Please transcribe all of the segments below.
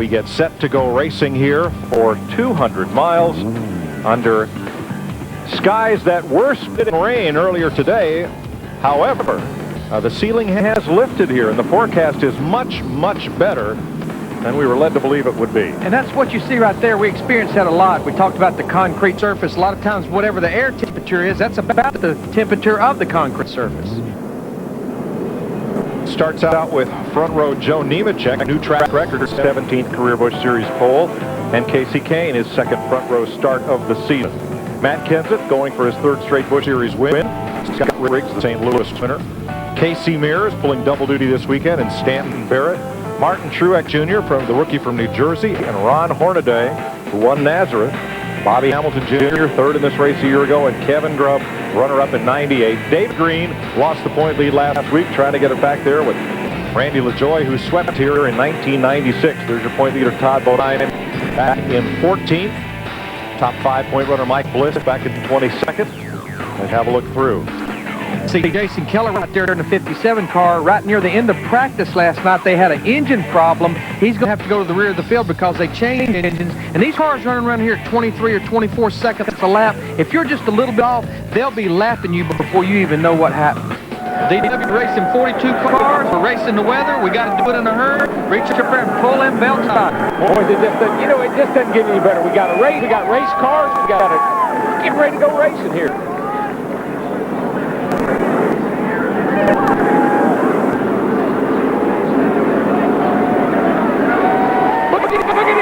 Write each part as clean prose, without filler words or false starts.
we get set to go racing here for 200 miles under skies that were split in rain earlier today. However, the ceiling has lifted here, and the forecast is much, much better than we were led to believe it would be. And that's what you see right there. We experienced that a lot. We talked about the concrete surface. A lot of times, whatever the air temperature is, that's about the temperature of the concrete surface. Starts out with front row Joe Nemechek, new track record, 17th career Busch Series pole, and Casey Kane, his second front row start of the season. Matt Kenseth going for his third straight Busch Series win. Scott Riggs, the St. Louis winner. Casey Mears pulling double duty this weekend, and Stanton Barrett. Martin Truex Jr., from the rookie from New Jersey, and Ron Hornaday, who won Nazareth. Bobby Hamilton Jr., third in this race a year ago, and Kevin Grubb, runner-up in '98. Dave Green lost the point lead last week, trying to get it back there with Randy LaJoie, who swept here in 1996. There's your point leader, Todd Bodine, back in 14th. Top 5-point runner Mike Bliss back in 22nd. Let's have a look through. See Jason Keller right there in the 57 car. Right near the end of practice last night, they had an engine problem. He's going to have to go to the rear of the field because they changed engines. And these cars running around here at 23 or 24 seconds a lap. If you're just a little bit off, they'll be lapping you before you even know what happened. DW racing 42 cars. We're racing the weather. We got to do it in a hurry. Reach up there and pull them belts out. Boys, it just doesn't get any better. We got a race. We got race cars. We got to get ready to go racing here.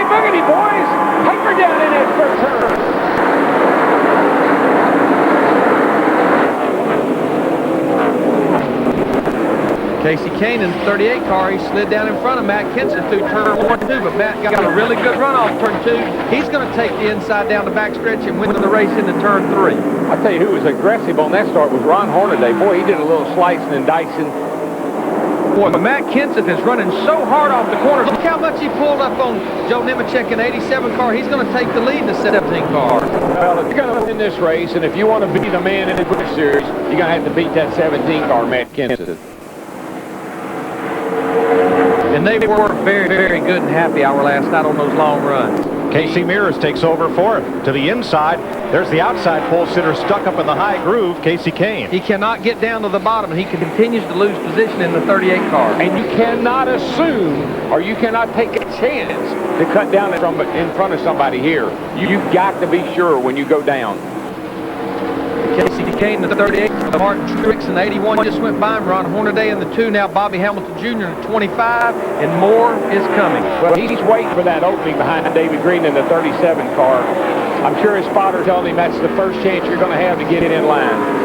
Boogity, boys! Hyper down in that first turn. Casey Kane in the 38 car, he slid down in front of Matt Kenseth through turn 1 and 2, but Matt got a really good run off turn 2. He's going to take the inside down the backstretch and win the race into turn 3. I'll tell you who was aggressive on that start was Ron Hornaday. Boy, he did a little slicing and dicing. Boy, but Matt Kenseth is running so hard off the corners. Look how much he pulled up on Joe Nemechek in the 87 car. He's going to take the lead in the 17 car. Well, if you're going to win this race, and if you want to be the man in the Busch Series, you're going to have to beat that 17 car, Matt Kenseth. And they were very, very good and happy hour last night on those long runs. Casey Mears takes over fourth. To the inside, there's the outside pole sitter stuck up in the high groove, Casey Kane. He cannot get down to the bottom, and he continues to lose position in the 38 car. And you cannot assume, or you cannot take a chance to cut down in front of somebody here. You've got to be sure when you go down. Casey Kane in the 38, Martin Truex in the 81 just went by him. Ron Hornaday in the 2, now Bobby Hamilton Jr. in the 25, and more is coming. Well, he's waiting for that opening behind David Green in the 37 car. I'm sure his spotter telling him that's the first chance you're going to have to get it in line.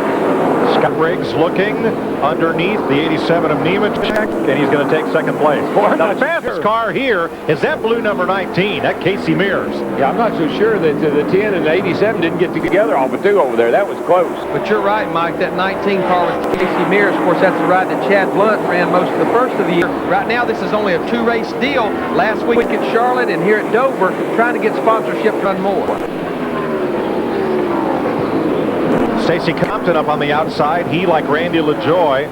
Scott Riggs looking underneath the 87 of Nemechek, and he's going to take second place. Boy, the fastest car here is that blue number 19, that Casey Mears. Yeah, I'm not so sure that the 10 and the 87 didn't get together all but 2 over there. That was close. But you're right, Mike. That 19 car with Casey Mears, of course, that's the ride that Chad Blunt ran most of the first of the year. Right now, this is only a 2-race deal. Last week at Charlotte and here at Dover, trying to get sponsorship run more. Stacey Compton up on the outside. He, like Randy LaJoie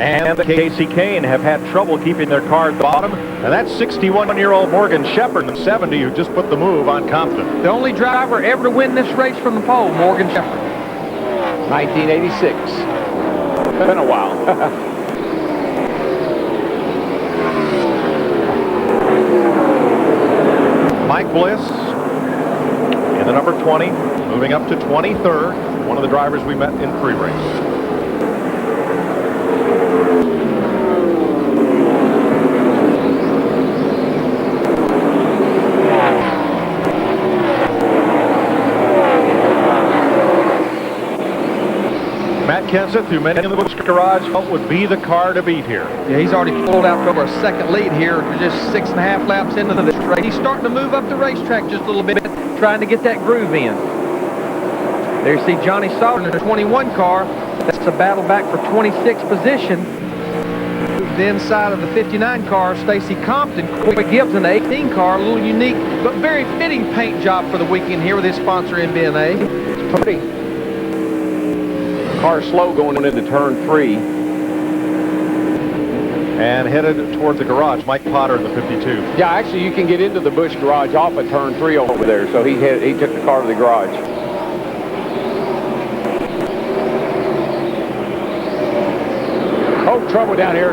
and Casey Kane, have had trouble keeping their car at the bottom. And that's 61-year-old Morgan Shepherd, the 70, who just put the move on Compton. The only driver ever to win this race from the pole, Morgan Shepherd. 1986. Been a while. Mike Bliss in the number 20, moving up to 23rd. One of the drivers we met in pre-race. Matt Kenseth, who many in the Busch garage felt would be the car to beat here. Yeah, he's already pulled out for over a second lead here, just 6.5 laps into this race. He's starting to move up the racetrack just a little bit, trying to get that groove in. There you see Johnny Sauter in the 21 car. That's a battle back for 26th position. The inside of the 59 car, Stacey Compton, Corey Gibbs in the 18 car. A little unique, but very fitting paint job for the weekend here with his sponsor, NBNA. It's pretty. The car's slow going into turn 3. and headed toward the garage. Mike Potter in the 52. Yeah, actually, you can get into the Busch garage off at turn 3 over there. So he took the car to the garage. Oh, trouble down here.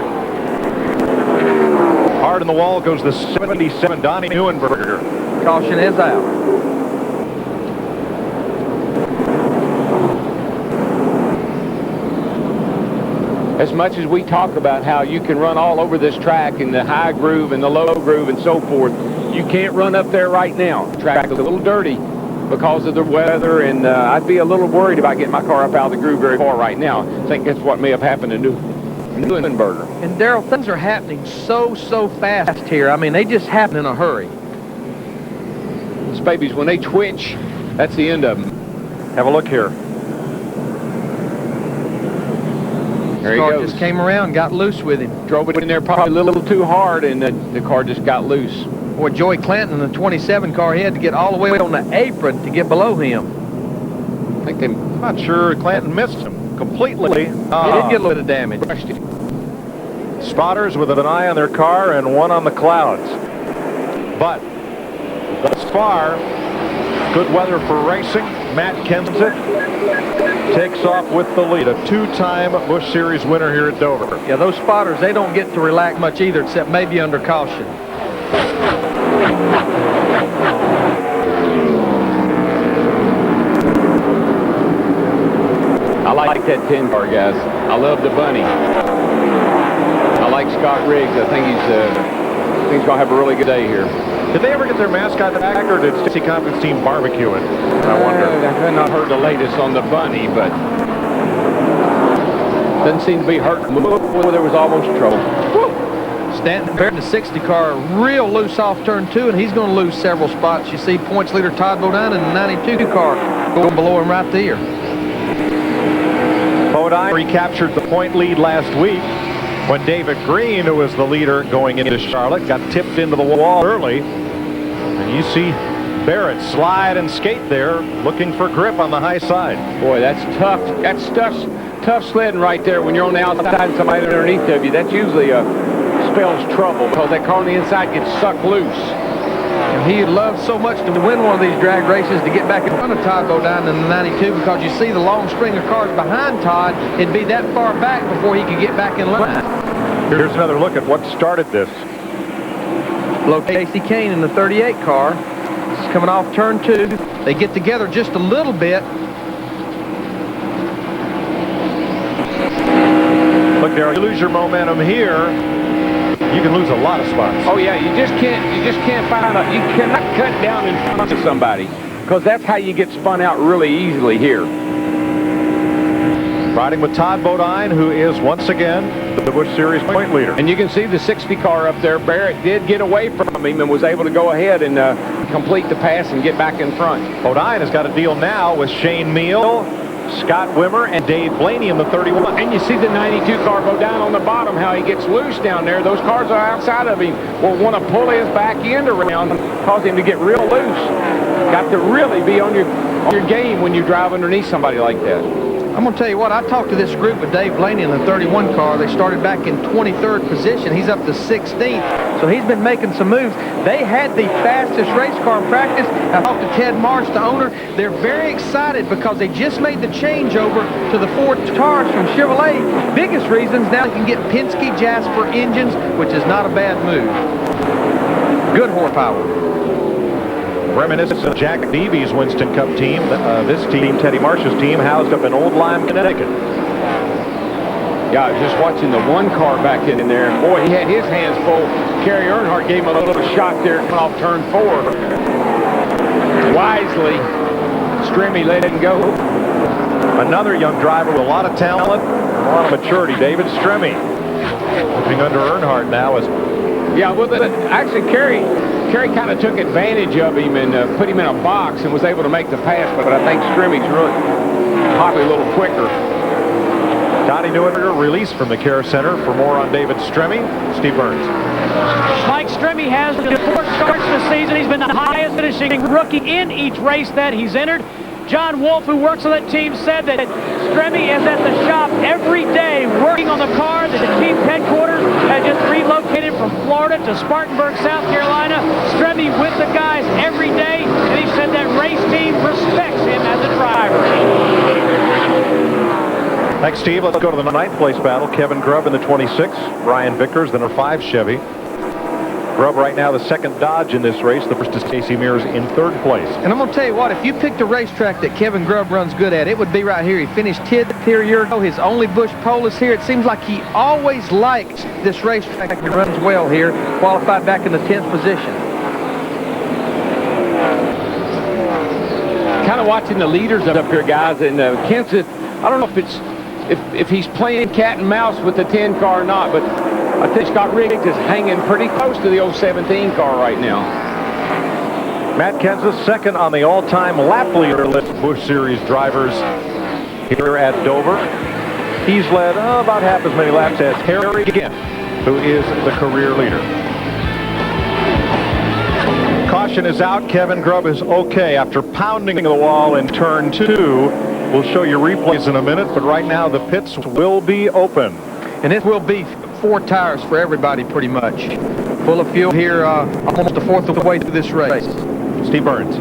Hard in the wall goes the 77 Donnie Neuenberger. Caution is out. As much as we talk about how you can run all over this track in the high groove and the low groove and so forth, you can't run up there right now. The track is a little dirty because of the weather, and I'd be a little worried about getting my car up out of the groove very far right now. I think that's what may have happened to Neuenberger. And Darrell, things are happening so fast here. I mean, they just happen in a hurry. These babies, when they twitch, that's the end of them. Have a look here. There he car goes. just came around, got loose with him. Drove it in there probably a little too hard, and the car just got loose. Boy, Joey Clanton in the 27 car, he had to get all the way on the apron to get below him. I think they... I'm not sure Clanton missed him completely. He did get a little bit of damage. Spotters with an eye on their car and one on the clouds. But thus far, good weather for racing. Matt Kenseth takes off with the lead, a two-time Busch Series winner here at Dover. Yeah, those spotters, they don't get to relax much either, except maybe under caution. I like that 10 car, guys. I love the bunny. I like Scott Riggs. I think he's going to have a really good day here. Did they ever get their mascot back, or did Stacy Compton's team barbecue it? I wonder. I have not heard the latest on the bunny, but doesn't seem to be hurt. Well, there was almost trouble. Stanton Barrett in the 60 car, real loose off turn 2, and he's going to lose several spots. You see points leader Todd Bodine in the 92 car going below him right there. Bodine recaptured the point lead last week when David Green, who was the leader going into Charlotte, got tipped into the wall early. And you see Barrett slide and skate there, looking for grip on the high side. Boy, that's tough. That's tough sledding right there when you're on the outside and somebody underneath of you. That usually spells trouble because that car on the inside gets sucked loose. And he loves so much to win one of these drag races to get back in front of Todd Bodine in the 92, because you see the long string of cars behind Todd. It'd be that far back before he could get back in line. Here's another look at what started this. Below Casey Kane in the 38 car. It's coming off turn 2. They get together just a little bit. Look, Darrell, you lose your momentum here, you can lose a lot of spots. Oh yeah, you just can't find you cannot cut down in front of somebody, because that's how you get spun out really easily here. Riding with Todd Bodine, who is once again the Busch Series point leader. And you can see the 60 car up there. Barrett did get away from him and was able to go ahead and complete the pass and get back in front. Bodine has got a deal now with Shane Meal, Scott Wimmer, and Dave Blaney in the 31. And you see the 92 car go down on the bottom, how he gets loose down there. Those cars are outside of him will want to pull his back end around, cause him to get real loose. Got to really be on your game when you drive underneath somebody like that. I'm going to tell you what, I talked to this group with Dave Blaney in the 31 car. They started back in 23rd position. He's up to 16th, so he's been making some moves. They had the fastest race car in practice. I talked to Ted Marsh, the owner. They're very excited because they just made the changeover to the Ford Taurus from Chevrolet. Biggest reasons, now they can get Penske Jasper engines, which is not a bad move. Good horsepower. Reminiscent of Jack Beebe's Winston Cup team. This team, Teddy Marsh's team, housed up in Old Lyme, Connecticut. Yeah, I was just watching the one car back in there, and boy, he had his hands full. Kerry Earnhardt gave him a little shot there coming off turn 4. Wisely, Strimmy let it go. Another young driver with a lot of talent, a lot of maturity, David Strimmy. Looking under Earnhardt now is... Yeah, well, actually, Kerry kind of took advantage of him and put him in a box and was able to make the pass, but I think Strimmy's really probably a little quicker. Donnie Neuenberger released from the Care Center. For more on David Strimmy, Steve Burns. Mike Strimmy has the 4 starts this season. He's been the highest finishing rookie in each race that he's entered. John Wolf, who works on that team, said that Stremme is at the shop every day working on the car. The team's headquarters had just relocated from Florida to Spartanburg, South Carolina. Stremme with the guys every day, and he said that race team respects him as a driver. Thanks, Steve. Let's go to the 9th place battle. Kevin Grubb in the 26, Ryan Vickers, the number 5 Chevy. Grubb right now the 2nd Dodge in this race. The first is Casey Mears in 3rd place. And I'm going to tell you what, if you picked a racetrack that Kevin Grubb runs good at, it would be right here. He finished 10th here a year ago. His only Busch pole is here. It seems like he always likes this racetrack. He runs well here, qualified back in the 10th position. Kind of watching the leaders up here, guys, and Kenseth, I don't know if he's playing cat and mouse with the 10 car or not, but I think Scott Riggs is hanging pretty close to the old 17 car right now. Matt Kenseth, 2nd on the all-time lap leader list of Busch Series drivers here at Dover. He's led about half as many laps as Harry Ginn, who is the career leader. Caution is out. Kevin Grubb is okay after pounding the wall in turn 2. We'll show you replays in a minute, but right now the pits will be open. And it will be 4 tires for everybody pretty much. Full of fuel here almost a fourth of the way through this race. Steve Burns.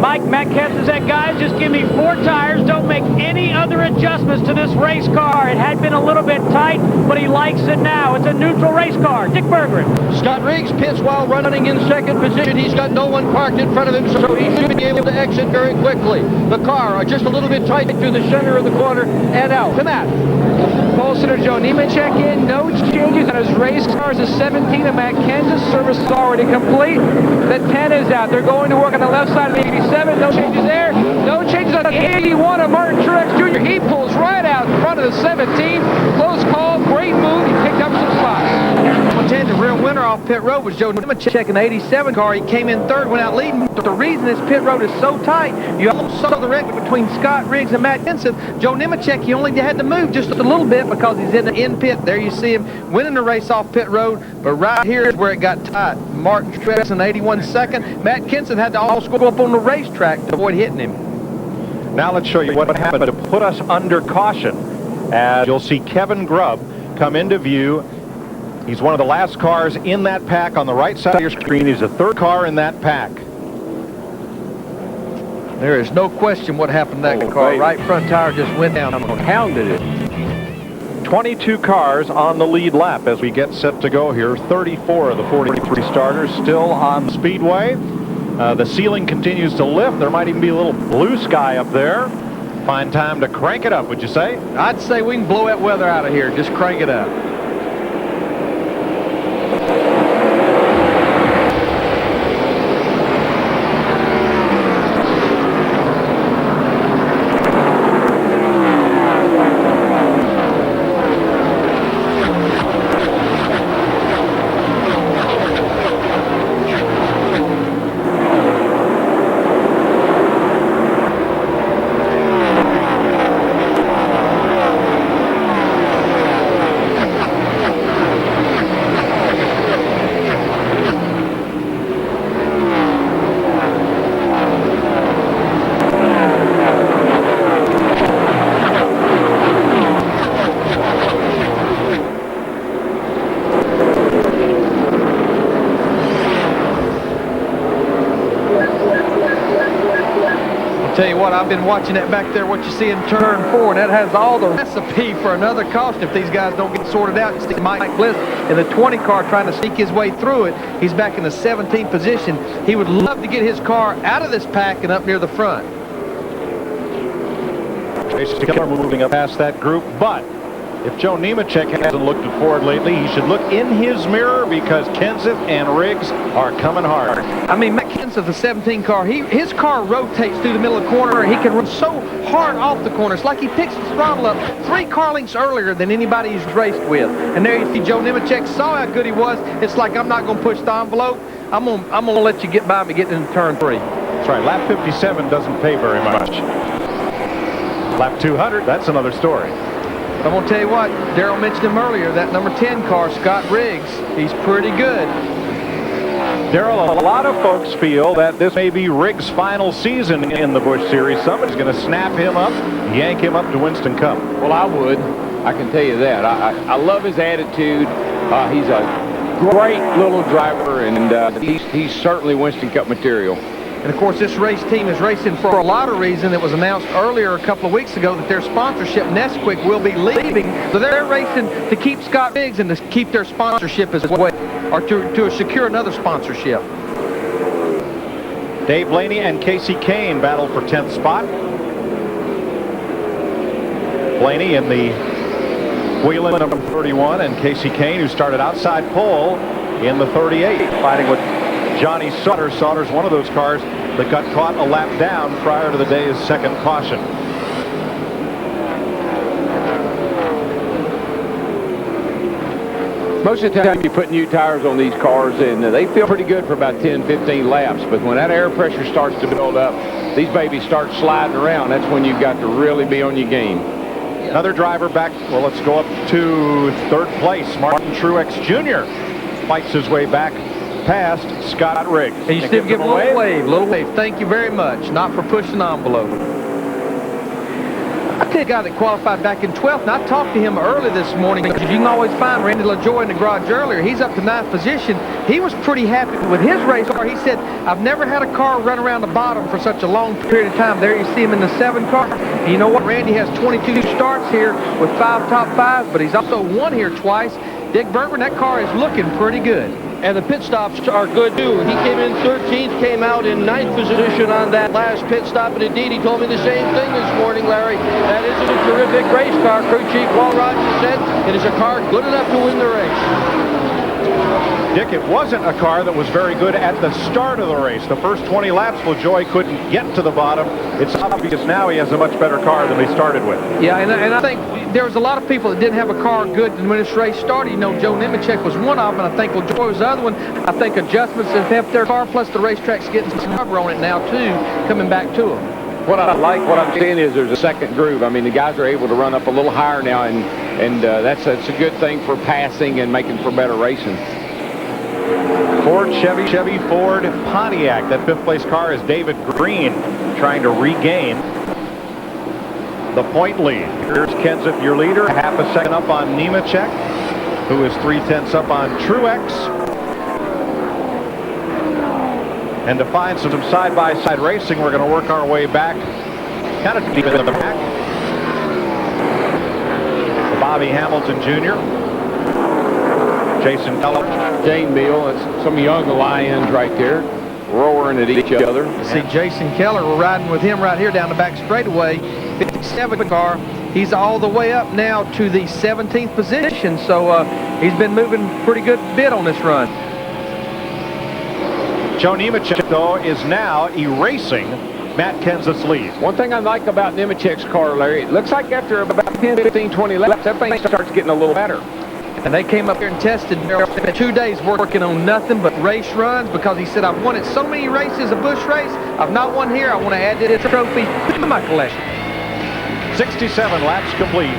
Mike, Matt Kenseth said, guys, just give me 4 tires. Don't make any other adjustments to this race car. It had been a little bit tight, but he likes it now. It's a neutral race car. Dick Berggren. Scott Riggs pits while running in 2nd position. He's got no one parked in front of him, so he should be able to exit very quickly. The car just a little bit tight through the center of the corner and out. To Matt. Pole sitter Joe Nemechek in. No changes on his race cars. The 17 of Matt Kenseth. Service is already complete. The 10 is out. They're going to work on the left side of the 87. No changes there. No changes on the 81 of Martin Truex Jr. He pulls right out in front of the 17. Close call. Great move. He picked up some spots. The real winner off pit road was Joe Nemechek in the 87 car. He came in 3rd, went out leading. But the reason this pit road is so tight, you almost saw the wreck between Scott Riggs and Matt Kenseth. Joe Nemechek, he only had to move just a little bit because he's in the end pit. There you see him winning the race off pit road. But right here is where it got tight. Martin Truex in 81 2nd. Matt Kenseth had to also go up on the racetrack to avoid hitting him. Now let's show you what happened to put us under caution. As you'll see Kevin Grubb come into view. He's one of the last cars in that pack on the right side of your screen. He's the 3rd car in that pack. There is no question what happened to that car. Baby. Right front tire just went down. Pounded it. 22 cars on the lead lap as we get set to go here. 34 of the 43 starters still on the speedway. The ceiling continues to lift. There might even be a little blue sky up there. Fine time to crank it up, would you say? I'd say we can blow that weather out of here. Just crank it up. Tell you what, I've been watching that back there, what you see in turn 4, and that has all the recipe for another caution if these guys don't get sorted out. You see Mike Bliss in the 20 car trying to sneak his way through it. He's back in the 17th position. He would love to get his car out of this pack and up near the front. We're moving up past that group, but if Joe Nemechek hasn't looked at Ford lately, he should look in his mirror because Kenseth and Riggs are coming hard. I mean, Matt Kenseth, the 17 car, his car rotates through the middle of the corner. He can run so hard off the corner. It's like he picks the throttle up 3 car lengths earlier than anybody he's raced with. And there you see Joe Nemechek saw how good he was. It's like, I'm not going to push the envelope. I'm gonna let you get by me getting into turn 3. That's right. Lap 57 doesn't pay very much. Lap 200, that's another story. I'm going to tell you what, Darrell mentioned him earlier, that number 10 car, Scott Riggs, he's pretty good. Darrell, a lot of folks feel that this may be Riggs' final season in the Busch Series. Somebody's going to snap him up, yank him up to Winston Cup. Well, I would. I can tell you that. I love his attitude. He's a great little driver, and he's certainly Winston Cup material. And, of course, this race team is racing for a lot of reason. It was announced earlier a couple of weeks ago that their sponsorship, Nesquik, will be leaving. So they're racing to keep Scott Biggs and to keep their sponsorship as well, or to secure another sponsorship. Dave Blaney and Casey Kane battle for 10th spot. Blaney in the Whelen number 31, and Casey Kane, who started outside pole, in the 38, fighting with Johnny Sauter. Sauter's one of those cars that got caught a lap down prior to the day's second caution. Most of the time you put new tires on these cars, and they feel pretty good for about 10, 15 laps. But when that air pressure starts to build up, these babies start sliding around. That's when you've got to really be on your game. Another driver back. Well, let's go up to third place. Martin Truex Jr. fights his way back past Scott Riggs. And you still give him a little wave, little wave. Thank you very much. Not for pushing the envelope. I tell you, a guy that qualified back in 12th, and I talked to him early this morning, because you can always find Randy LaJoie in the garage earlier. He's up to 9th position. He was pretty happy with his race car. He said, I've never had a car run around the bottom for such a long period of time. There you see him in the 7 car. And you know what? Randy has 22 starts here with 5 top 5s, but he's also won here twice. Dick Bergman, that car is looking pretty good. And the pit stops are good, too. He came in 13th, came out in 9th position on that last pit stop. And indeed, he told me the same thing this morning, Larry. That is a terrific race car. Crew Chief Paul Rogers said it is a car good enough to win the race. Dick, it wasn't a car that was very good at the start of the race. The first 20 laps, LaJoie couldn't get to the bottom. It's obvious now he has a much better car than he started with. Yeah, and I think there was a lot of people that didn't have a car good when this race started. You know, Joe Nemechek was one of them, and I think LaJoie was the other one. I think adjustments have helped their car, plus the racetrack's getting some cover on it now, too, coming back to them. What I'm seeing is there's a second groove. I mean, the guys are able to run up a little higher now, and that's a good thing for passing and making for better racing. Ford, Chevy, Ford, Pontiac. That 5th place car is David Green trying to regain the point lead. Here's Kenseth, your leader, half a second up on Nemechek, who is 3/10 up on Truex. And to find some side-by-side racing, we're going to work our way back, kind of deep in the back. Bobby Hamilton Jr., Jason Keller, Jane Beal, that's some young lions right there, roaring at each other. See Jason Keller, we're riding with him right here down the back straightaway, 57 car. He's all the way up now to the 17th position, so he's been moving pretty good bit on this run. Joe Nemechek, though, is now erasing Matt Kenseth's lead. One thing I like about Nemechek's car, Larry, it looks like after about 10, 15, 20 laps, that thing starts getting a little better. And they came up here and tested. They spent 2 days working on nothing but race runs, because he said, I've won at so many races, a Busch race. I've not won here. I want to add this trophy to my collection. 67 laps complete.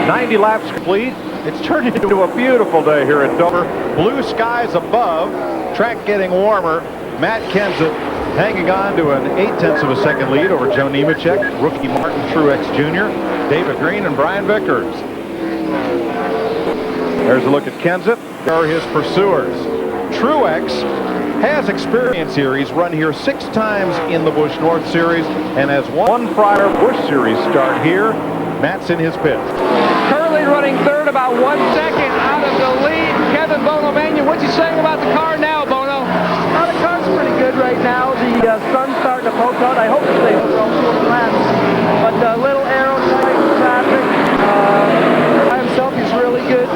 90 laps complete. It's turned into a beautiful day here at Dover. Blue skies above, track getting warmer. Matt Kenseth hanging on to an 0.8 of a second lead over Joe Nemechek, rookie Martin Truex Jr., David Green, and Brian Vickers. There's a look at Kenseth. There are his pursuers. Truex has experience here. He's run here 6 times in the Busch North Series and has one prior Busch Series start here. Matt's in his pit. Currently running third, about 1 second out of the lead. Kevin Bono Mannion, what's he saying about the car now, Bono? Well, the car's pretty good right now. The sun's starting to poke out. I hope it stays for all 2 laps. But a little aerodynamic traffic. By himself, he's really good.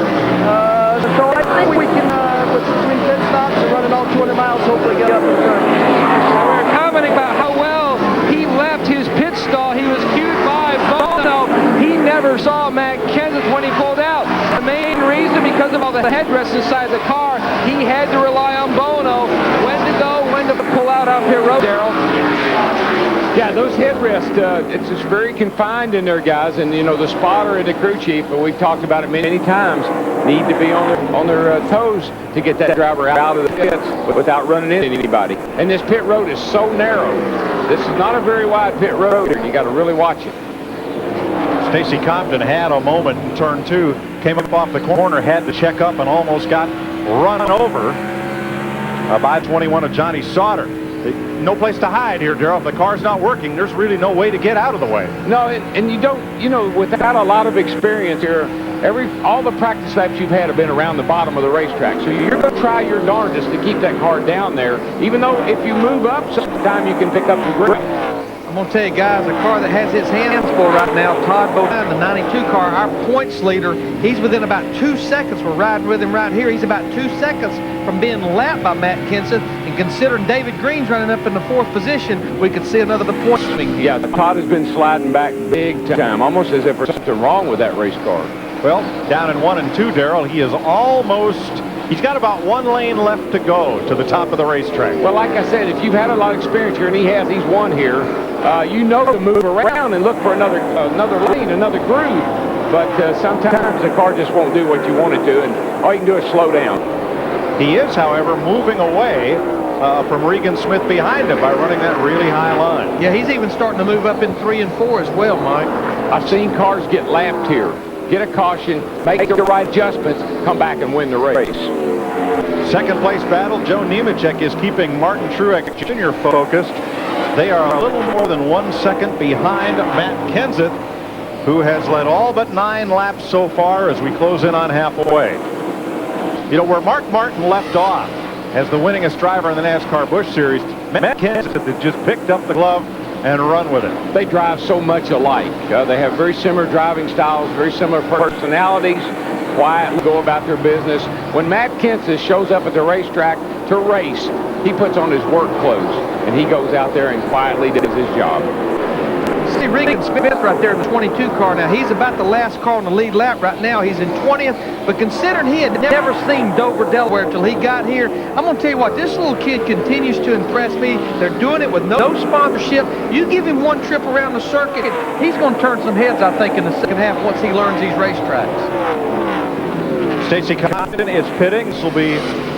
So I think we can, with between pit stops and running all 200 miles, hopefully get up in front. We were commenting about how well he left his pit stall. He was cued by Bono. He never saw Matt Kenseth when he pulled out. The main reason, because of all the headrests inside the car, he had to rely on Bono when to go, when to pull out here road, Darrell. Yeah, those head pit rest, it's just very confined in there, guys. And, you know, the spotter and the crew chief, and we've talked about it many times, need to be on their toes to get that driver out of the pits without running into anybody. And this pit road is so narrow. This is not a very wide pit road. You got to really watch it. Stacy Compton had a moment in turn 2, came up off the corner, had to check up, and almost got run over by 21 of Johnny Sauter. No place to hide here, Darrell. If the car's not working, there's really no way to get out of the way. No, and you don't, you know, without a lot of experience here, all the practice laps you've had have been around the bottom of the racetrack. So you're going to try your darndest to keep that car down there, even though if you move up, sometime you can pick up the grip. I'm going to tell you guys, the car that has his hands full right now, Todd Bodine, the 92 car, our points leader, he's within about 2 seconds. We're riding with him right here. He's about 2 seconds from being lapped by Matt Kenseth. And considering David Green's running up in the 4th position, we could see another point swing. Yeah, Todd has been sliding back big time, almost as if there's something wrong with that race car. Well, down in 1 and 2, Darrell, he is almost... He's got about 1 lane left to go to the top of the racetrack. Well, like I said, if you've had a lot of experience here, and he's won here, you know to move around and look for another lane, another groove. But sometimes the car just won't do what you want it to, and all you can do is slow down. He is, however, moving away from Regan Smith behind him by running that really high line. Yeah, he's even starting to move up in 3 and 4 as well, Mike. I've seen cars get lapped here. Get a caution, make the right adjustments, come back and win the race. Second place battle, Joe Nemechek is keeping Martin Truex Jr. focused. They are a little more than 1 second behind Matt Kenseth, who has led all but 9 laps so far as we close in on halfway. You know, where Mark Martin left off as the winningest driver in the NASCAR Busch Series, Matt Kenseth has just picked up the glove and run with it. They drive so much alike. They have very similar driving styles, very similar personalities, quietly go about their business. When Matt Kenseth shows up at the racetrack to race, he puts on his work clothes, and he goes out there and quietly does his job. See Regan Smith right there in the 22 car now. He's about the last car on the lead lap right now. He's in 20th, but considering he had never seen Dover, Delaware until he got here, I'm going to tell you what, this little kid continues to impress me. They're doing it with no sponsorship. You give him 1 trip around the circuit, he's going to turn some heads, I think, in the second half once he learns these racetracks. Stacy Compton is pitting. This will be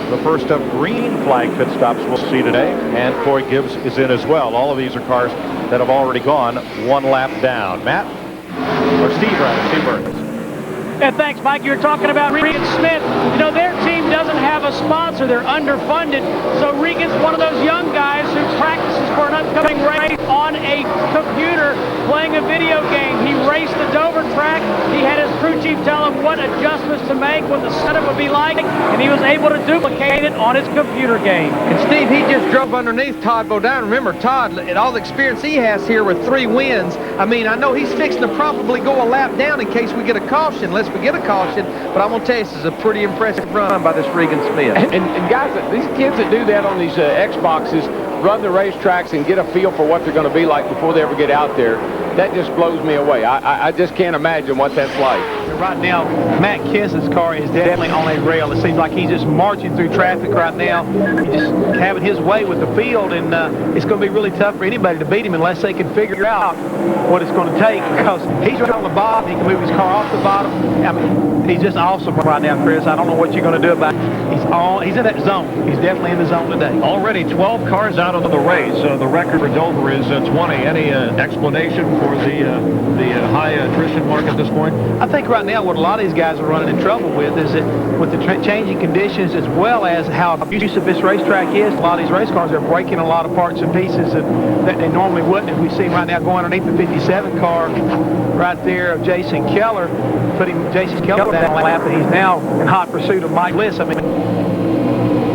the first of green flag pit stops we'll see today, and Coy Gibbs is in as well. All of these are cars that have already gone 1 lap down. Matt? Or Steve, rather. Steve Burns. Yeah, thanks, Mike. You were talking about Regan Smith. You know, their team doesn't have a sponsor. They're underfunded. So Regan's one of those young guys who practices for an upcoming race on a computer playing a video game. He raced the Dover track. He had his crew chief tell him what adjustments to make, what the setup would be like, and he was able to duplicate it on his computer game. And Steve, he just drove underneath Todd Bodine. Remember, Todd, and all the experience he has here with 3 wins, I mean, I know he's fixing to probably go a lap down in case we get a caution. Unless we get a caution, but I'm going to tell you, this is a pretty impressive run by this Regan Smith. And guys, these kids that do that on these Xboxes run the racetracks and get a feel for what they're going to be like before they ever get out there. That just blows me away. I just can't imagine what that's like. Right now, Matt Kenseth's car is definitely on a rail. It seems like he's just marching through traffic right now. He's just having his way with the field, and it's going to be really tough for anybody to beat him unless they can figure out what it's going to take, because he's right on the bottom. He can move his car off the bottom. I mean, he's just awesome right now, Chris. I don't know what you're going to do about it. He's in that zone. He's definitely in the zone today. Already 12 cars out of the race. The record for Dover is 20. Any explanation for the high attrition mark at this point? I think right now what a lot of these guys are running in trouble with is that with the changing conditions, as well as how abusive this racetrack is, a lot of these race cars are breaking a lot of parts and pieces that they normally wouldn't. If we see right now going underneath the 57 car right there of Jason Keller, putting Jason Keller down the lap, and he's now in hot pursuit of Mike Bliss. I mean,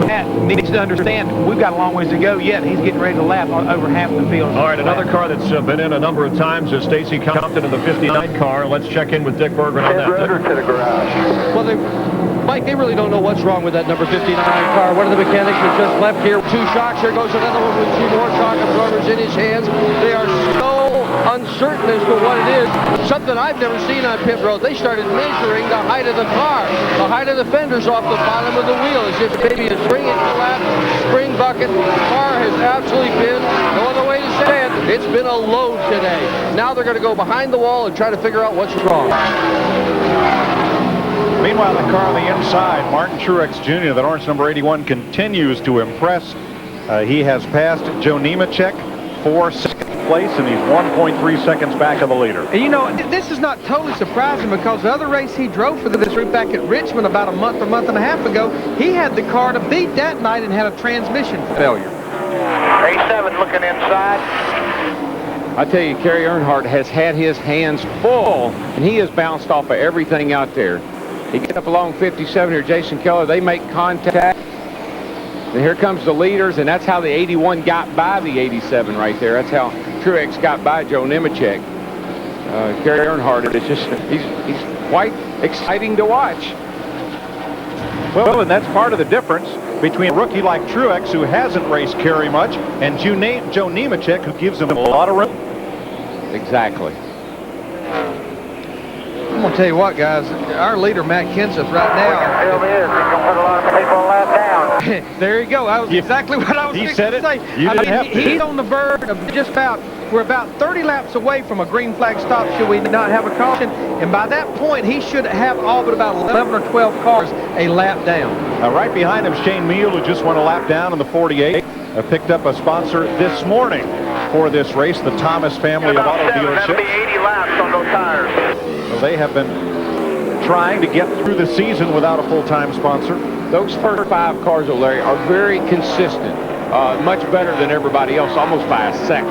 Matt needs to understand we've got a long ways to go yet. He's getting ready to lap on over half the field. All right, another car that's been in a number of times is Stacy Compton in the 59 car. Let's check in with Dick Berggren on that. To the garage. Well, Mike, they really don't know what's wrong with that number 59 car. One of the mechanics has just left here. 2 shocks. Here goes another one with 2 more shock absorbers in his hands. They are so uncertain as to what it is. Something I've never seen on pit road. They started measuring the height of the car, the height of the fenders off the bottom of the wheel, as if maybe a spring lap, spring bucket. The car has absolutely been, no other way to say it, it's been a load today. Now they're going to go behind the wall and try to figure out what's wrong. Meanwhile, the car on the inside, Martin Truex Jr., that orange number 81, continues to impress. He has passed Joe Nemechek for second place, and he's 1.3 seconds back of the leader. And you know, this is not totally surprising because the other race he drove for this group back at Richmond about a month and a half ago, he had the car to beat that night and had a transmission failure. A7 looking inside. I tell you, Kerry Earnhardt has had his hands full, and he has bounced off of everything out there. He gets up along 57 here, Jason Keller. They make contact. And here comes the leaders, and that's how the 81 got by the 87 right there. That's how Truex got by Joe Nemechek. Kerry Earnhardt, it's just, he's quite exciting to watch. Well, and that's part of the difference between a rookie like Truex, who hasn't raced Kerry much, and Joe Nemechek, who gives him a lot of room. Exactly. I'm going to tell you what, guys, our leader, Matt Kenseth, right now. Still is. He's going to put a lot of people lap down. There you go. That was exactly what I was going to say. You didn't have to. He's on the verge of just about, we're about 30 laps away from a green flag stop should we not have a caution. And by that point, he should have all but about 11 or 12 cars a lap down. Right behind him, Shane Meal, who just went a lap down in the 48. Picked up a sponsor this morning for this race, the Thomas family of auto dealerships. That'll be 80 laps on those tires. So they have been trying to get through the season without a full-time sponsor. Those first 5 cars, Larry, are very consistent. Much better than everybody else, almost by a second.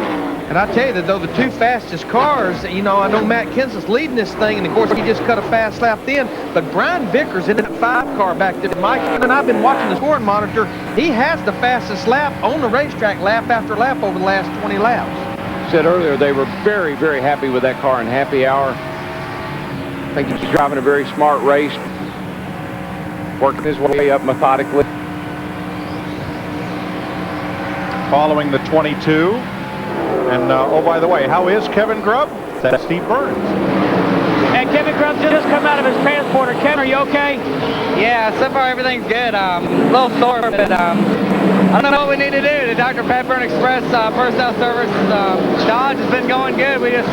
And I tell you that though the 2 fastest cars, you know, I know Matt Kenseth's leading this thing, and of course he just cut a fast lap then, but Brian Vickers in that 5 car back there, Mike, and I've been watching the scoring monitor, he has the fastest lap on the racetrack lap after lap over the last 20 laps. Said earlier they were very, very happy with that car in happy hour. I think he's driving a very smart race, working his way up methodically. Following the 22. And, oh, by the way, how is Kevin Grubb? That's Steve Burns. And Kevin Grubb just come out of his transporter. Kevin, are you okay? Yeah, so far everything's good. A little sore, but I don't know what we need to do. The Dr. Pepper and Express personnel service Dodge has been going good. We just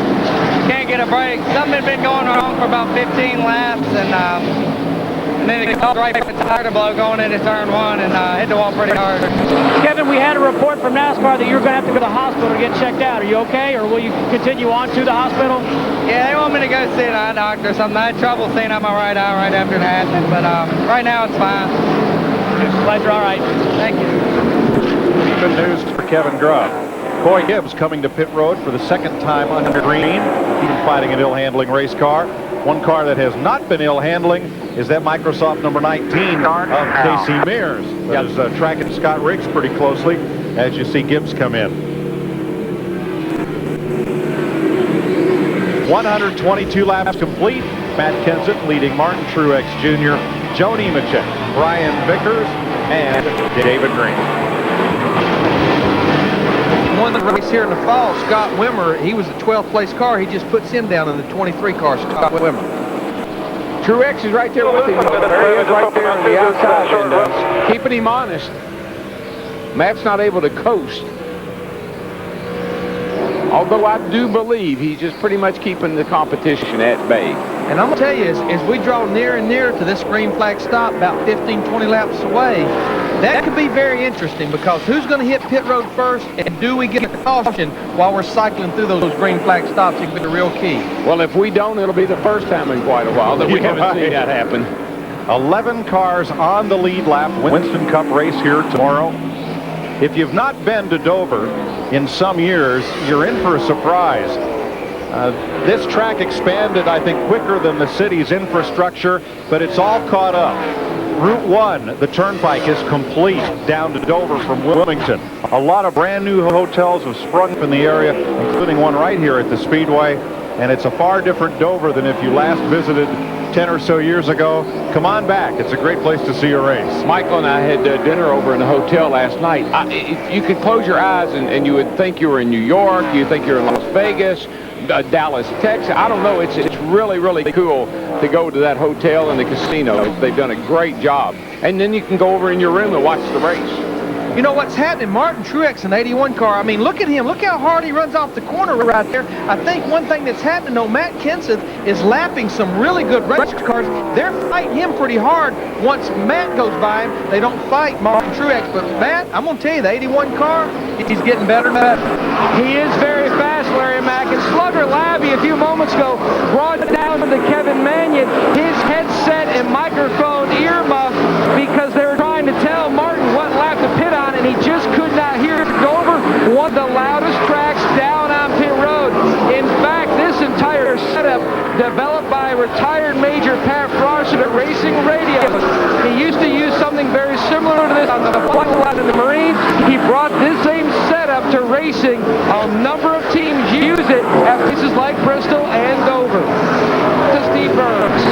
can't get a break. Something had been going wrong for about 15 laps, and then it called right for the tire blow going into turn 1 and hit the wall pretty hard. Kevin, we had a report from NASCAR that you're going to have to go to the hospital to get checked out. Are you okay, or will you continue on to the hospital? Yeah, they want me to go see an eye doctor or something. I had trouble seeing out my right eye right after it happened, but right now it's fine. Glad you're all right. Thank you. Good news for Kevin Grubb. Coy Gibbs coming to pit road for the second time under green. He's been fighting an ill-handling race car. One car that has not been ill-handling is that Microsoft number 19 of Casey Mears. That is tracking Scott Riggs pretty closely as you see Gibbs come in. 122 laps complete. Matt Kenseth leading Martin Truex Jr., Joe Nemechek, Brian Vickers, and David Green. Won the race here in the fall, Scott Wimmer, he was the 12th place car. He just puts him down in the 23 car, Scott Wimmer. Truex is right there with him. There he is right there on the outside, and keeping him honest. Matt's not able to coast. Although I do believe he's just pretty much keeping the competition at bay. And I'm going to tell you, as we draw near and near to this green flag stop, about 15, 20 laps away, that could be very interesting because who's going to hit pit road first, and do we get a caution while we're cycling through those green flag stops? It could be the real key. Well, if we don't, it'll be the first time in quite a while that we haven't seen that happen. 11 cars on the lead lap. Winston Cup race here tomorrow. If you've not been to Dover in some years, you're in for a surprise. This track expanded, I think, quicker than the city's infrastructure, but it's all caught up. Route 1, the turnpike, is complete down to Dover from Wilmington. A lot of brand new hotels have sprung up in the area, including one right here at the Speedway, and it's a far different Dover than if you last visited 10 or so years ago. Come on back. It's a great place to see a race. Michael and I had dinner over in the hotel last night. You could close your eyes and you would think you were in New York. You think you're in Las Vegas. Dallas, Texas. I don't know. It's really, really cool to go to that hotel and the casino. They've done a great job. And then you can go over in your room and watch the race. You know what's happening? Martin Truex, an 81 car. I mean, look at him. Look how hard he runs off the corner right there. I think one thing that's happening, though, Matt Kenseth is lapping some really good race cars. They're fighting him pretty hard. Once Matt goes by him, they don't fight Martin Truex. But Matt, I'm going to tell you, the 81 car, he's getting better and better. He is very fast, Larry Mack. And Slugger Labby a few moments ago brought down to Kevin Mannion his headset and microphone earmuff because they were trying to tell Martin what lap to pit on, and he just could not hear it. Dover, one of the loudest tracks down on pit road. In fact, this entire setup developed by retired Major Pat Frost at Racing Radio. He used to use something very similar to this on the flight line in the Marines. He brought this same setup to racing. A number of teams use it at places like Bristol and Dover. To Steve Burns.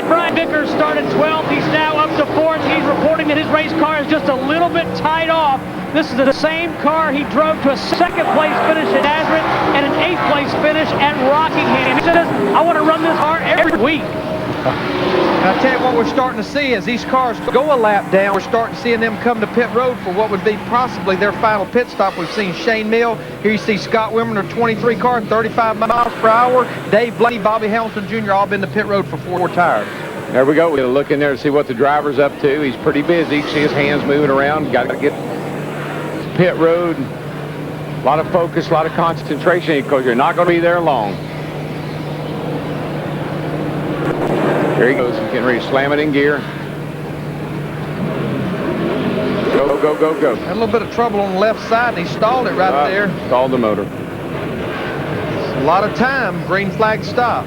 Brian Vickers started 12th. He's now up to 4th. He's reporting that his race car is just a little bit tied off. This is the same car he drove to a second-place finish at Nazareth and an 8th-place finish at Rockingham. He says, I want to run this car every week. And I tell you what we're starting to see as these cars go a lap down, we're starting to see them come to pit road for what would be possibly their final pit stop. We've seen Shane Mill. Here you see Scott Wimmer, 23 car, 35 miles per hour. Dave Blaney, Bobby Hamilton Jr. all been to pit road for 4 tires. There we go. We're going to look in there to see what the driver's up to. He's pretty busy. See his hands moving around. Got to get to pit road. A lot of focus, a lot of concentration because you're not going to be there long. Here he goes. He's getting ready to slam it in gear. Go, go, go, go. Had a little bit of trouble on the left side, and he stalled it right there. Stalled the motor. A lot of time. Green flag stop.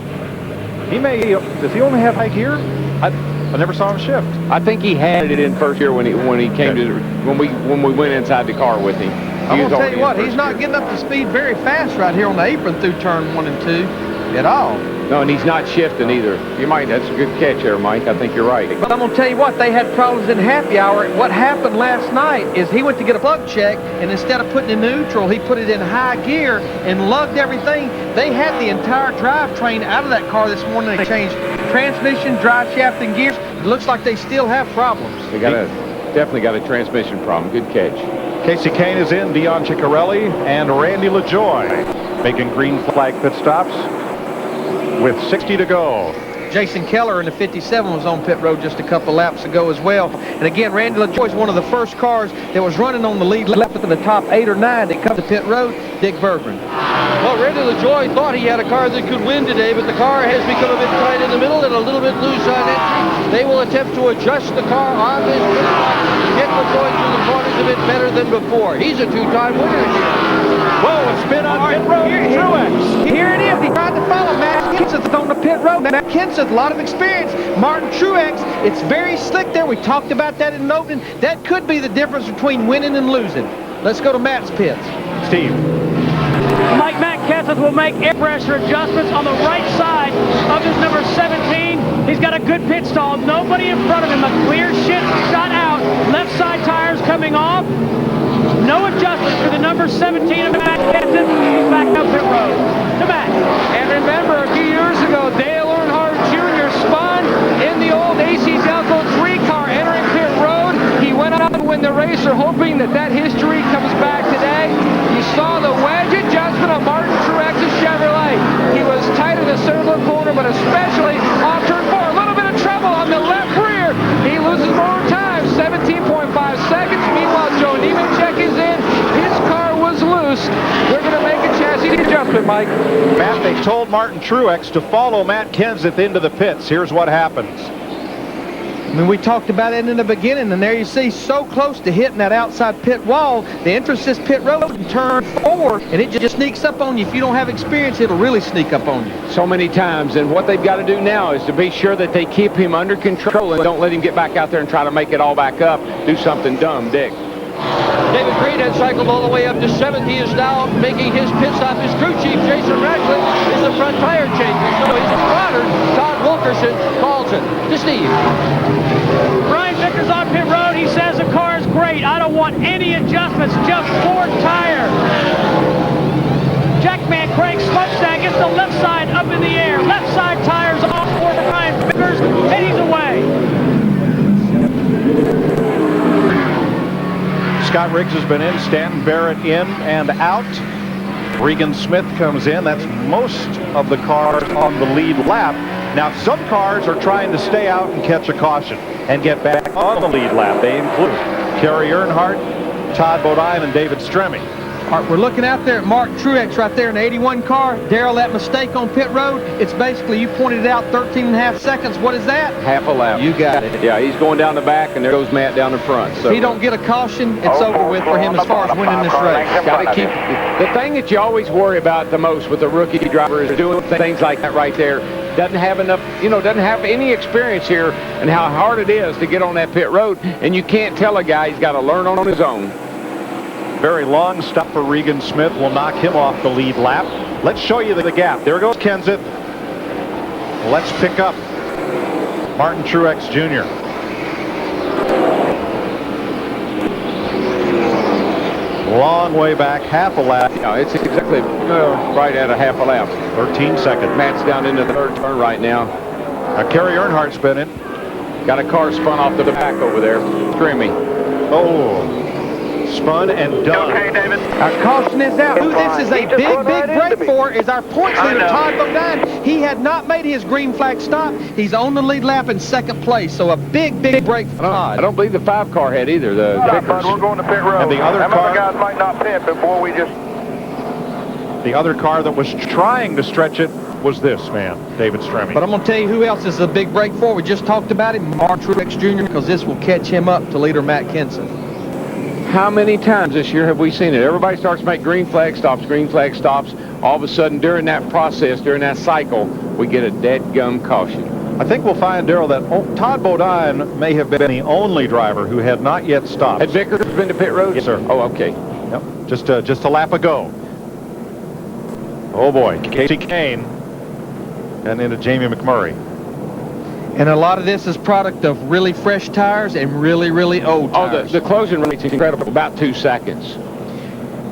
Does he only have high gear? I never saw him shift. I think he had it in first gear when he came to when we went inside the car with him. I'm gonna tell you what, he's not getting up to speed very fast right here on the apron through turn 1 and 2 at all. No, and he's not shifting either. That's a good catch there, Mike. I think you're right. But I'm going to tell you what, they had problems in happy hour. What happened last night is he went to get a plug check, and instead of putting it in neutral, he put it in high gear and lugged everything. They had the entire drivetrain out of that car this morning. They changed transmission, drive shaft, and gears. It looks like they still have problems. They definitely got a transmission problem. Good catch. Casey Kane is in, Dion Ciccarelli, and Randy LaJoie making green flag pit stops with 60 to go. Jason Keller in the 57 was on pit road just a couple laps ago as well. And again, Randy LaJoie is one of the first cars that was running on the lead left in the top 8 or 9 that come to pit road. Dick Bergman. Well, Randy LaJoie thought he had a car that could win today, but the car has become a bit tight in the middle and a little bit loose on entry. They will attempt to adjust the car on this pit stop to get LaJoie through the corners a bit better than before. He's a 2-time winner here. Whoa, a spin on pit road. Truex. Here it is. He tried to follow Matt Kenseth on the pit road. Matt Kenseth, a lot of experience. Martin Truex, it's very slick there. We talked about that in the opening. That could be the difference between winning and losing. Let's go to Matt's pits. Steve. Matt Kenseth will make air pressure adjustments on the right side of his number 17. He's got a good pit stall. Nobody in front of him. A clear shot out. Left side tires coming off. No adjustments for the number 17 of Matt Kenseth. He's back up pit road. To Matt. And remember, a few years ago, Dale Earnhardt Jr. spun in the old AC Delco 3 car entering pit road. He went out to win the race, hoping that history comes back today. You saw the wedge adjustment of Martin Truex's Chevrolet. He was tight in the center of the corner, but especially off turn 4. A little bit of trouble on the left rear. He loses more time, 17.5 seconds. Meanwhile, Joe Nemechek is in. His car was loose. They're going to make a chassis adjustment, Mike. Matt, they told Martin Truex to follow Matt Kenseth into the pits. Here's what happens. I mean, we talked about it in the beginning, and there you see, so close to hitting that outside pit wall. The entrance is pit road and turn 4, and it just sneaks up on you. If you don't have experience, it'll really sneak up on you. So many times, and what they've got to do now is to be sure that they keep him under control and don't let him get back out there and try to make it all back up. Do something dumb, Dick. David Green had cycled all the way up to 7th. He is now making his pit stop. His crew chief, Jason Ratcliffe, is the front tire changer. So he's spotted. Todd Wilkerson calls it to Steve. Brian Vickers on pit road. He says the car is great. I don't want any adjustments, just 4 tires. Jackman Craig Smudge the left side up in the air. Left side tires off for Brian Vickers, and he's away. Scott Riggs has been in, Stanton Barrett in and out. Regan Smith comes in. That's most of the cars on the lead lap. Now, some cars are trying to stay out and catch a caution and get back on the lead lap. They include Kerry Earnhardt, Todd Bodine, and David Stremme. All right, we're looking out there at Mark Truex right there in the 81 car. Darrell, that mistake on pit road, it's basically, you pointed it out, 13.5 seconds. What is that? Half a lap. You got it. Yeah, he's going down the back, and there goes Matt down the front. So If he don't get a caution, it's over with for him as far as winning this race. got to keep the thing that you always worry about the most with a rookie driver is doing things like that right there. Doesn't have enough, doesn't have any experience here, and how hard it is to get on that pit road. And you can't tell a guy he's got to learn on his own. Very long stop for Regan Smith will knock him off the lead lap. Let's show you the gap. There goes Kenseth. Let's pick up Martin Truex Jr. Long way back, half a lap. Yeah, it's exactly right at a half a lap. 13 seconds. Matt's down into the third turn right now. Kerry Earnhardt's been in. Got a car spun off to the back over there. Stremme. Oh. Spun and done. Okay, David. Our caution is out. Who this is a big break for is our points leader, Todd Bodine. He had not made his green flag stop. He's on the lead lap in second place, so a big break for Todd. I don't believe the 5 car had either. The Vickers. We're going to pit road. And the other car, guys might not pit before we just... the other car that was trying to stretch it was this man, David Stremme. But I'm going to tell you who else is a big break for. We just talked about him, Mark Truex Jr., because this will catch him up to leader Matt Kenseth. How many times this year have we seen it? Everybody starts to make green flag stops. All of a sudden, during that process, during that cycle, we get a dead gum caution. I think we'll find, Darrell, that Todd Bodine may have been the only driver who had not yet stopped. Had Vickers been to pit road? Yes, sir. Oh, okay. Yep. Just a lap ago. Oh boy, Casey Kane and into Jamie McMurray. And a lot of this is product of really fresh tires and really old tires. Oh, the closing rate's incredible, about 2 seconds.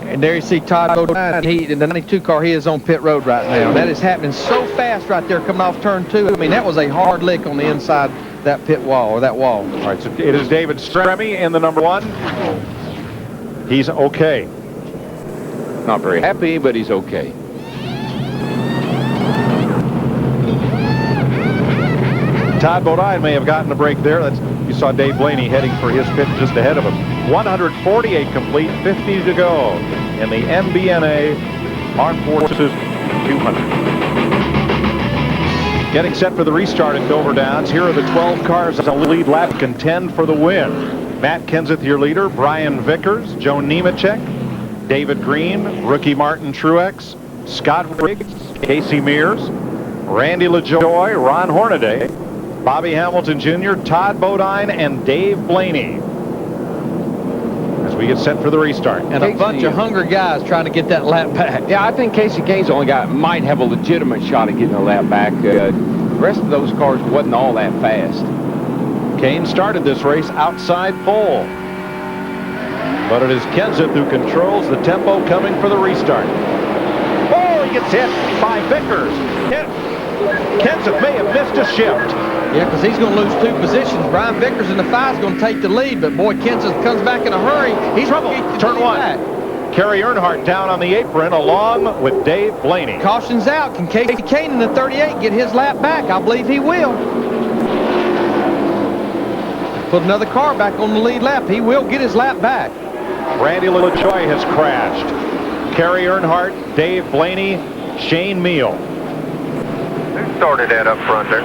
And there you see Todd Bodine. He, in the 92 car, he is on pit road right now. That is happening so fast right there coming off turn 2. I mean, that was a hard lick on the inside that pit wall, or that wall. All right, so it is David Stremme in the number 1. He's okay. Not very happy, but he's okay. Todd Bodine may have gotten a break there. You saw Dave Blaney heading for his pit just ahead of him. 148 complete, 50 to go in the MBNA Armed Forces 200. Getting set for the restart at Dover Downs. Here are the 12 cars on the lead lap contend for the win. Matt Kenseth, your leader. Brian Vickers, Joe Nemechek, David Green, rookie Martin Truex, Scott Riggs, Casey Mears, Randy LaJoie, Ron Hornaday, Bobby Hamilton Jr., Todd Bodine, and Dave Blaney. As we get set for the restart. And a bunch of hungry guys trying to get that lap back. Yeah, I think Casey Kane's the only guy that might have a legitimate shot at getting a lap back. The rest of those cars wasn't all that fast. Kane started this race outside pole. But it is Kenseth who controls the tempo coming for the restart. Oh, he gets hit by Vickers. Kenseth may have missed a shift. Yeah, because he's going to lose 2 positions. Brian Vickers in the 5 is going to take the lead, but boy, Kenseth comes back in a hurry. He's trouble. Turn 1. Kerry Earnhardt down on the apron along with Dave Blaney. Caution's out. Can Casey Kane in the 38 get his lap back? I believe he will. Put another car back on the lead lap. He will get his lap back. Randy LaJoie has crashed. Kerry Earnhardt, Dave Blaney, Shane Meal. Who started that up front there?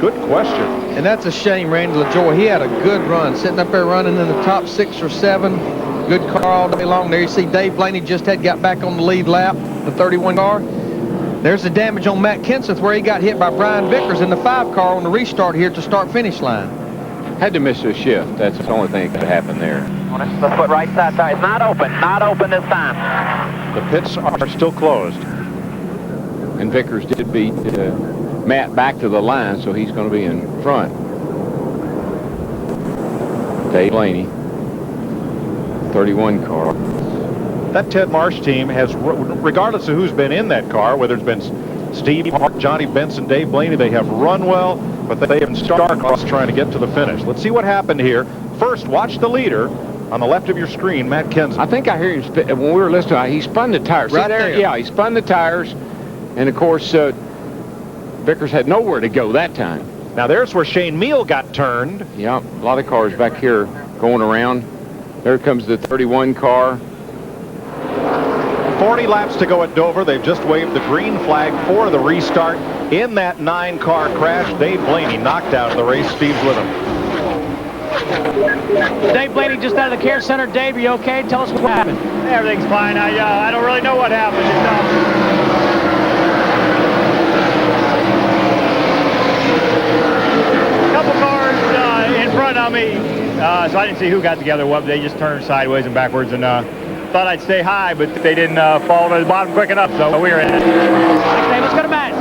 Good question. And that's a shame, Randy LaJoie. He had a good run, sitting up there running in the top 6 or 7. Good car all day long. There you see Dave Blaney just got back on the lead lap, the 31 car. There's the damage on Matt Kenseth where he got hit by Brian Vickers in the 5 car on the restart here to start-finish line. Had to miss a shift. That's the only thing that could happen there. Let's put right side tire. It's not open this time. The pits are still closed. And Vickers did beat Matt back to the line, so he's going to be in front. Dave Blaney, 31 car. that Ted Marsh team has, regardless of who's been in that car, whether it's been Steve Hart, Johnny Benson, Dave Blaney, they have run well, but they have been star-crossed trying to get to the finish. Let's see what happened here. First, watch the leader on the left of your screen, Matt Kenseth. I think I hear him when we were listening. He spun the tires. Right there. Yeah, he spun the tires, and of course, Vickers had nowhere to go that time. Now there's where Shane Meal got turned. Yeah, a lot of cars back here going around. There comes the 31 car. 40 laps to go at Dover. They've just waved the green flag for the restart. In that 9-car crash, Dave Blaney knocked out of the race. Steve's with him. Dave Blaney just out of the care center. Dave, are you okay? Tell us what happened. Everything's fine. I don't really know what happened. A couple cars in front of me, so I didn't see who got together what. They just turned sideways and backwards and thought I'd stay high, but they didn't fall to the bottom quick enough, so we were in it. Let's go to Matt.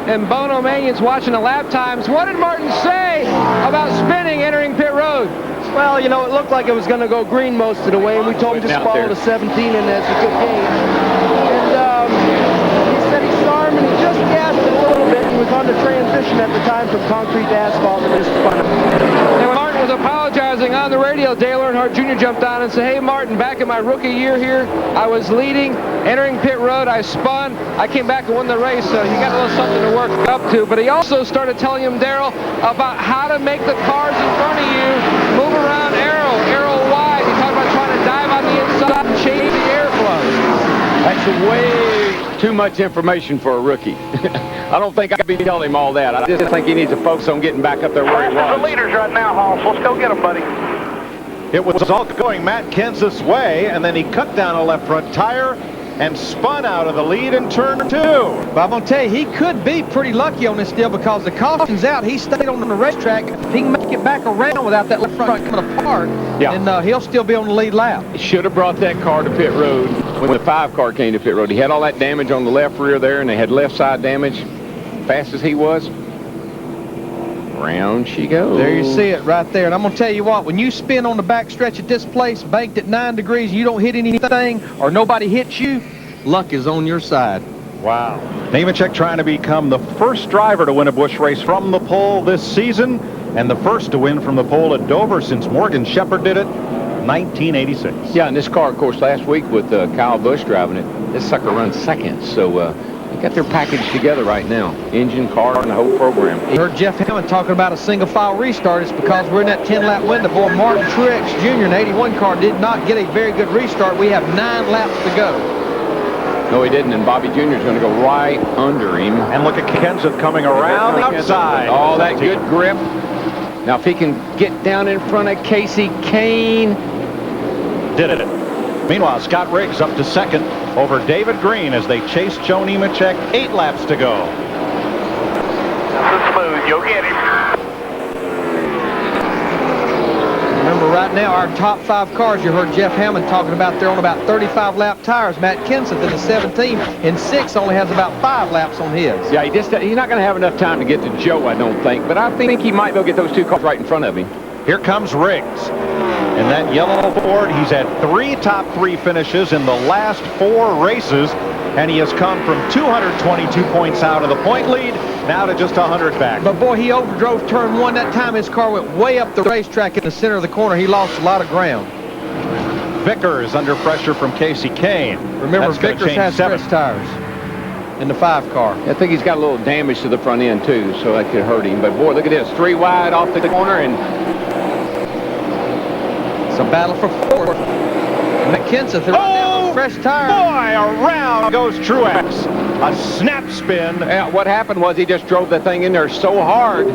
And Bono Manion's watching the lap times. What did Martin say about spinning entering pit road? Well, you know, it looked like it was going to go green most of the way, and we told him just follow the 17, and that's a good game. And he said he saw him, and he just gassed it a little bit. He was on the transition at the time from concrete to asphalt, and just spun him. And when Martin was apologizing on the radio, Dale Earnhardt Jr. jumped on and said, "Hey, Martin, back in my rookie year here, I was leading, entering pit road, I spun, I came back and won the race, so he got a little something to work up to." But he also started telling him, Darrell, about how to make the cars in front of you move around arrow wide. He talked about trying to dive on the inside and change the airflow. That's way too much information for a rookie. I don't think I'd be telling him all that. I just think he needs to focus on getting back up there where he was. The leaders right now, Hoss. Let's go get them, buddy. It was all going Matt Kenseth's way, and then he cut down a left front tire and spun out of the lead in turn 2. But I'm going to tell you, he could be pretty lucky on this deal because the caution's out. He stayed on the racetrack. If he can make it back around without that left front coming apart, then he'll still be on the lead lap. He should have brought that car to pit road when the 5 car came to pit road. He had all that damage on the left rear there, and they had left side damage. Fast as he was, round she goes. There you see it right there. And I'm going to tell you what, when you spin on the back stretch at this place, banked at 9 degrees, you don't hit anything or nobody hits you, luck is on your side. Wow. Nemechek trying to become the first driver to win a Busch race from the pole this season, and the first to win from the pole at Dover since Morgan Shepherd did it, 1986. Yeah, and this car, of course, last week with Kyle Busch driving it, this sucker runs second, so they got their package together right now. Engine, car, and the whole program. You heard Jeff Hammond talking about a single file restart. It's because we're in that 10-lap window. Boy, Martin Truex Jr. in the 81 car did not get a very good restart. We have 9 laps to go. No, he didn't, and Bobby Jr. is going to go right under him. And look at Kenseth coming around the outside. Oh, that good grip. Now, if he can get down in front of Casey Kane. Did it. Meanwhile, Scott Riggs up to second over David Green as they chase Joe Nemechek. 8 laps to go. This is smooth. You'll get him. Remember, right now, our top 5 cars, you heard Jeff Hammond talking about, they're on about 35-lap tires. Matt Kenseth in the 17 and 6 only has about 5 laps on his. Yeah, he's not going to have enough time to get to Joe, I don't think. But I think he might be able to get those 2 cars right in front of him. Here comes Riggs. In that yellow Ford, he's had 3 top 3 finishes in the last 4 races, and he has come from 222 points out of the point lead now to just 100 back. But boy, he overdrove turn 1. That time his car went way up the racetrack in the center of the corner. He lost a lot of ground. Vickers under pressure from Casey Kane. Remember, Vickers has stretch tires in the 5 car. I think he's got a little damage to the front end too, so that could hurt him. But boy, look at this, 3 wide off the corner, and it's a battle for 4th. Matt Kenseth, right now with fresh tires. Boy, around goes Truex. A snap spin. Yeah, what happened was he just drove the thing in there so hard,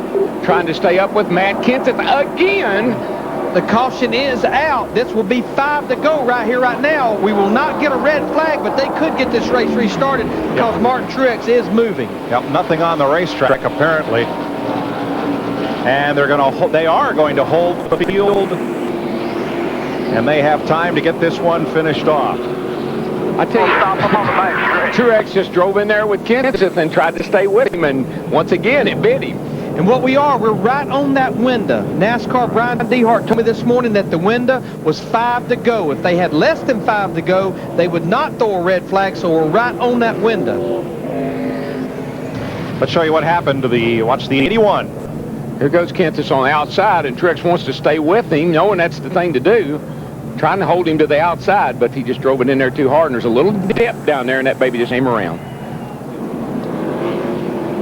trying to stay up with Matt Kenseth again. The caution is out. This will be 5 to go right here, right now. We will not get a red flag, but they could get this race restarted because Martin Truex is moving. Yep, nothing on the racetrack apparently. And they are going to hold the field, and they have time to get this one finished off. I tell you, Truex just drove in there with Kenseth and tried to stay with him, and once again, it bit him. And what we're right on that window. NASCAR Brian DeHart told me this morning that the window was 5 to go. If they had less than 5 to go, they would not throw a red flag, so we're right on that window. Let's show you what happened to watch the 81. Here goes Kenseth on the outside, and Truex wants to stay with him, knowing that's the thing to do. Trying to hold him to the outside, but he just drove it in there too hard, and there's a little dip down there, and that baby just came around.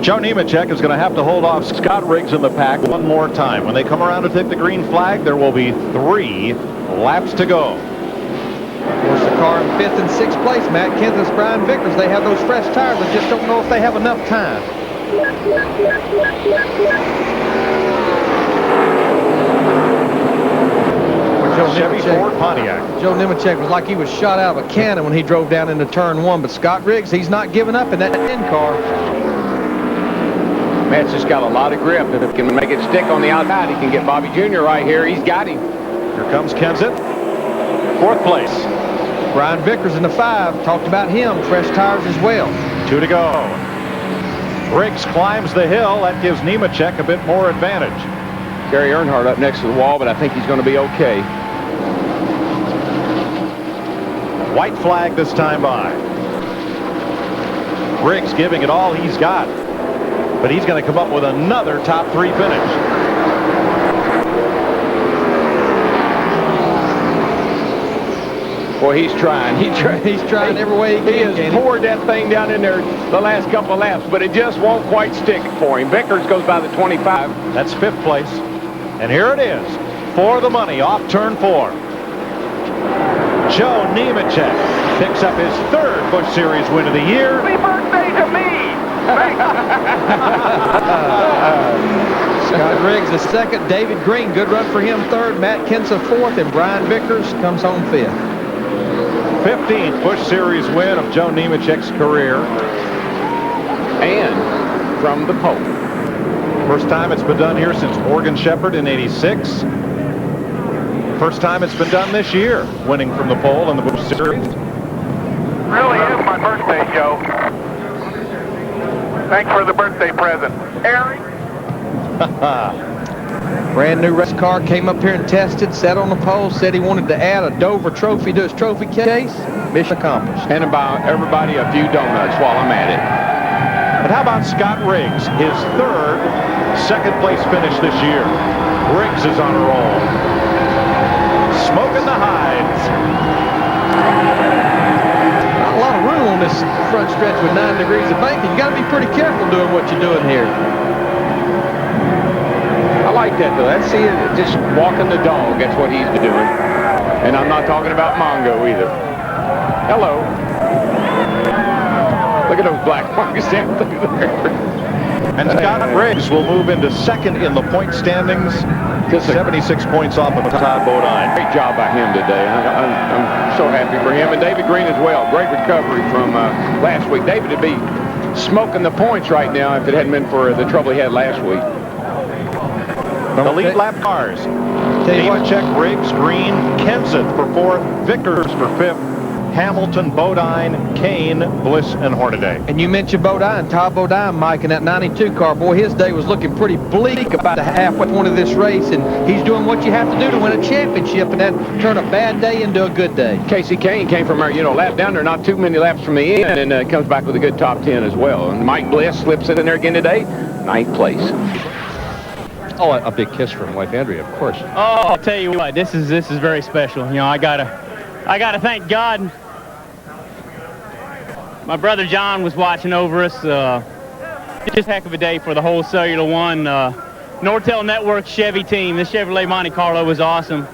Joe Nemechek is going to have to hold off Scott Riggs in the pack one more time. When they come around to take the green flag, there will be 3 laps to go. Of course, the car in 5th and 6th place, Matt Kenseth, Brian Vickers, they have those fresh tires. I just don't know if they have enough time. Chevy Ford Pontiac. Joe Nemechek was like he was shot out of a cannon when he drove down into turn 1, but Scott Riggs, he's not giving up in that 10 car. Matt's just got a lot of grip. If he can make it stick on the outside, he can get Bobby Jr. right here. He's got him. Here comes Kenseth. 4th place. Brian Vickers in the 5. Talked about him. Fresh tires as well. 2 to go. Riggs climbs the hill. That gives Nemechek a bit more advantage. Gary Earnhardt up next to the wall, but I think he's going to be okay. White flag this time by. Riggs giving it all he's got. But he's going to come up with another top 3 finish. Boy, he's trying. He's trying every way he can. He has poured that thing down in there the last couple of laps, but it just won't quite stick for him. Vickers goes by the 25. That's 5th place. And here it is for the money off turn 4. Joe Nemechek picks up his 3rd Busch Series win of the year. Happy birthday to me! Scott Riggs is 2nd. David Green, good run for him, 3rd. Matt Kenseth 4th, and Brian Vickers comes home 5th. 15th Busch Series win of Joe Nemechek's career. And from the pole. First time it's been done here since Morgan Shepherd in '86. First time it's been done this year, winning from the pole in the Busch Series. Really is my birthday, Joe. Thanks for the birthday present. Eric? Brand new race car, came up here and tested, sat on the pole, said he wanted to add a Dover trophy to his trophy case. Mission accomplished. And about everybody a few donuts while I'm at it. But how about Scott Riggs, his 3rd second-place finish this year? Riggs is on a roll. Smoking the hides. Not a lot of room on this front stretch with 9 degrees of banking. You got to be pretty careful doing what you're doing here. I like that, though. That's just walking the dog. That's what he's doing. And I'm not talking about Mongo either. Hello. Look at those black marks down through there. And Scott Riggs will move into 2nd in the point standings. 76 points off of Todd Bodine. Great job by him today. I'm so happy for him. And David Green as well. Great recovery from last week. David would be smoking the points right now if it hadn't been for the trouble he had last week. The lead lap cars. Nemechek, Riggs, Green, Kenseth for 4th, Vickers for 5th, Hamilton, Bodine, Kane, Bliss, and Hornaday. And you mentioned Bodine, Todd Bodine, Mike, in that 92 car. Boy, his day was looking pretty bleak about the halfway point of this race, and he's doing what you have to do to win a championship, and then turn a bad day into a good day. Casey Kane came from our, lap down there, not too many laps from the end, and comes back with a good top 10 as well. And Mike Bliss slips in there again today, 9th place. Oh, a big kiss from wife Andrea, of course. Oh, I'll tell you what, this is very special. I gotta thank God. My brother John was watching over us. Just a heck of a day for the whole Cellular One Nortel Network Chevy team. This Chevrolet Monte Carlo was awesome.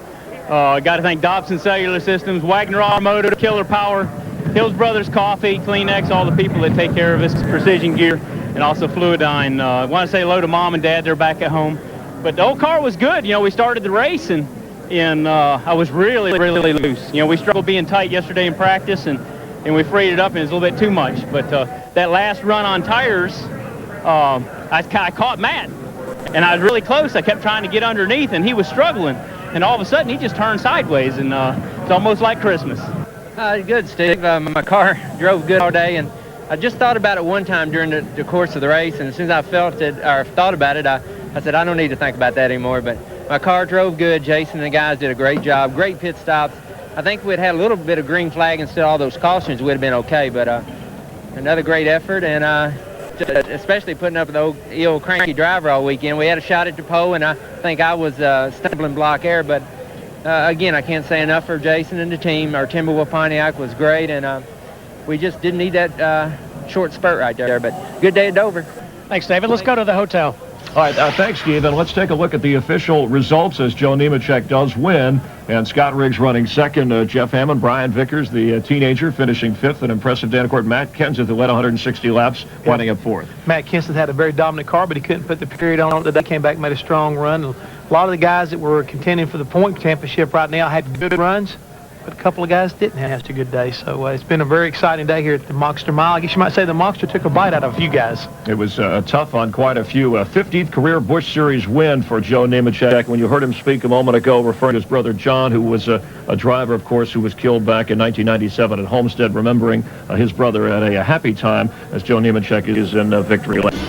Got to thank Dobson Cellular Systems, Wagner Automotive, Killer Power, Hills Brothers Coffee, Kleenex, all the people that take care of us, Precision Gear, and also Fluidine. I want to say hello to Mom and Dad. They're back at home. But the old car was good. We started the race, and I was really loose. We struggled being tight yesterday in practice, and we freed it up, and it was a little bit too much. But that last run on tires, I caught Matt, and I was really close. I kept trying to get underneath, and he was struggling. And all of a sudden, he just turned sideways, and it's almost like Christmas. Good, Steve. My car drove good all day, and I just thought about it one time during the course of the race, and as soon as I felt it or thought about it, I said, I don't need to think about that anymore. But my car drove good. Jason and the guys did a great job. Great pit stops. I think if we'd had a little bit of green flag instead of all those cautions, we'd have been okay. But another great effort, and especially putting up with the old cranky driver all weekend. We had a shot at the pole, and I think I was stumbling block air. But again, I can't say enough for Jason and the team. Our Timberwolf Pontiac was great, and we just didn't need that short spurt right there. But good day at Dover. Thanks, David. Let's go to the hotel. All right, thanks, Steve. And let's take a look at the official results as Joe Nemechek does win. And Scott Riggs running second. Jeff Hammond, Brian Vickers, the teenager, finishing fifth. An impressive day on the court. Matt Kenseth, who led 160 laps, winding up fourth. Matt Kenseth had a very dominant car, but he couldn't put the period on it today. Came back, made a strong run. A lot of the guys that were contending for the point championship right now had good runs, but a couple of guys didn't have such a good day. So it's been a very exciting day here at the Monster Mile. I guess you might say the Monster took a bite out of a few guys. It was tough on quite a few. 15th career Busch Series win for Joe Nemechek. When you heard him speak a moment ago, referring to his brother John, who was a driver, of course, who was killed back in 1997 at Homestead, remembering his brother at a happy time as Joe Nemechek is in victory lane.